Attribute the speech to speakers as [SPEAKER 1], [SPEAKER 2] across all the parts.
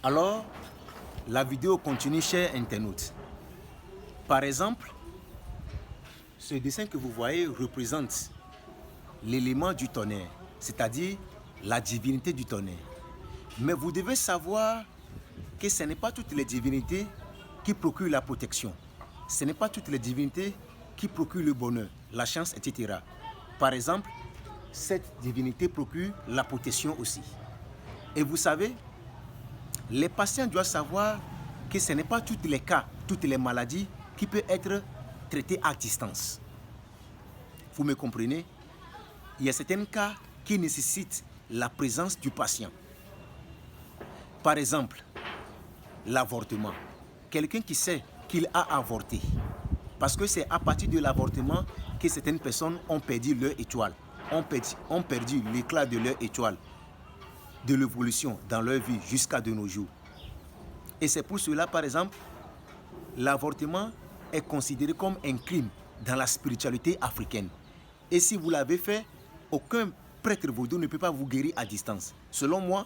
[SPEAKER 1] Alors, la vidéo continue, chers internautes. Par exemple, ce dessin que vous voyez représente l'élément du tonnerre, c'est-à-dire la divinité du tonnerre. Mais vous devez savoir que ce n'est pas toutes les divinités qui procurent la protection. Ce n'est pas toutes les divinités qui procurent le bonheur, la chance, etc. Par exemple, cette divinité procure la protection aussi. Et vous savez, les patients doivent savoir que ce n'est pas tous les cas, toutes les maladies qui peuvent être traitées à distance. Vous me comprenez? Il y a certains cas qui nécessitent la présence du patient. Par exemple, l'avortement. Quelqu'un qui sait qu'il a avorté, parce que c'est à partir de l'avortement que certaines personnes ont perdu leur étoile, ont perdu l'éclat de leur étoile, de l'évolution dans leur vie jusqu'à de nos jours. Et c'est pour cela, par exemple, l'avortement est considéré comme un crime dans la spiritualité africaine. Et si vous l'avez fait, aucun prêtre vaudou ne peut pas vous guérir à distance. Selon moi,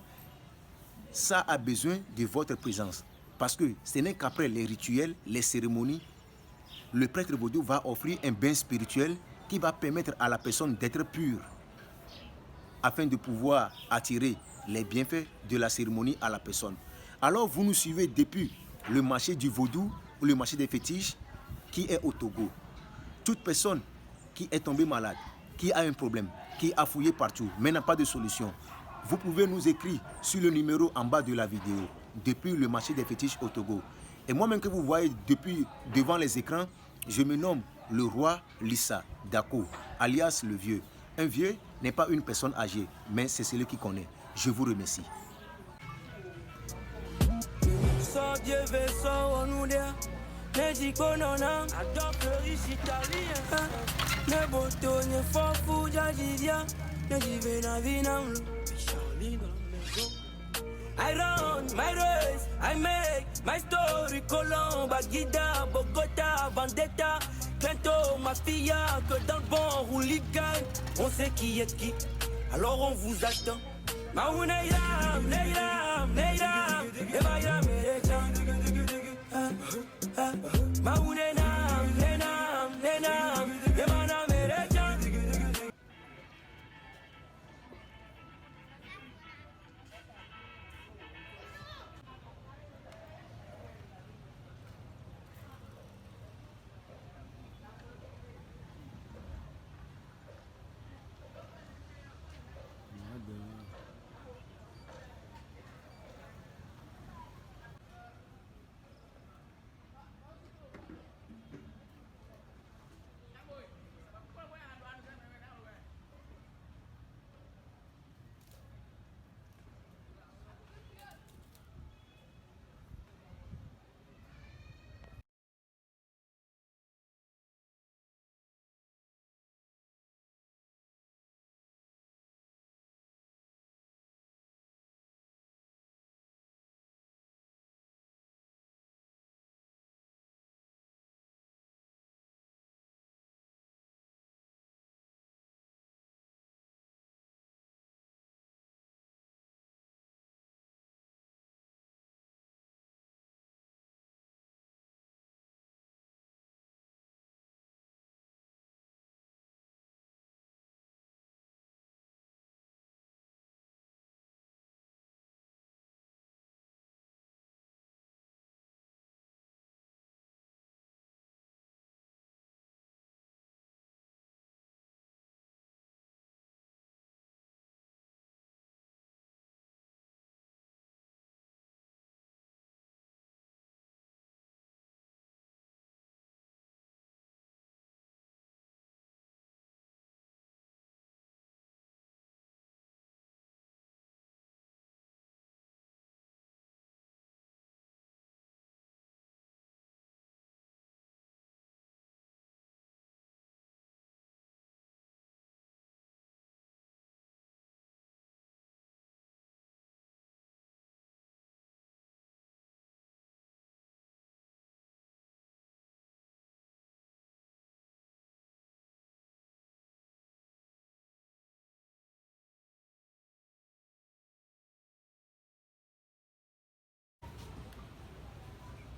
[SPEAKER 1] ça a besoin de votre présence. Parce que ce n'est qu'après les rituels, les cérémonies, le prêtre vaudou va offrir un bain spirituel qui va permettre à la personne d'être pure afin de pouvoir attirer les bienfaits de la cérémonie à la personne. Alors vous nous suivez depuis le marché du vaudou ou le marché des fétiches qui est au Togo. Toute personne qui est tombée malade, qui a un problème, qui a fouillé partout, mais n'a pas de solution, vous pouvez nous écrire sur le numéro en bas de la vidéo, depuis le marché des fétiches au Togo. Et moi-même que vous voyez depuis devant les écrans, je me nomme le roi Lissa Dako, alias le vieux. Un vieux n'est pas une personne âgée, mais c'est celui qui connaît. Je vous remercie.
[SPEAKER 2] I run my race, I make my story. Colombe, Guida, Bogota, Vendetta, Clinton, Mafia, que dans le bon hooligan, on sait qui est qui, alors on vous attend. Maouneira, Neira, Neira, Ebaïra, Mereja, Maounena, Nena, Nena, Emana, Mereja.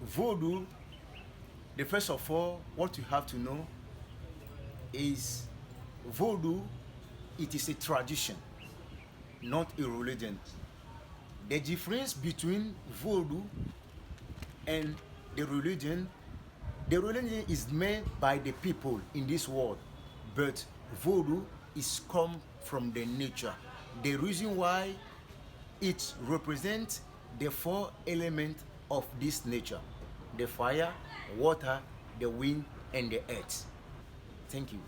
[SPEAKER 1] Voodoo, the first of all, what you have to know is Voodoo, it is a tradition, not a religion. The difference between Voodoo and the religion is made by the people in this world, but Voodoo is come from the nature. The reason why it represents the 4 elements of this nature: the fire, water, the wind, and the earth. Thank you.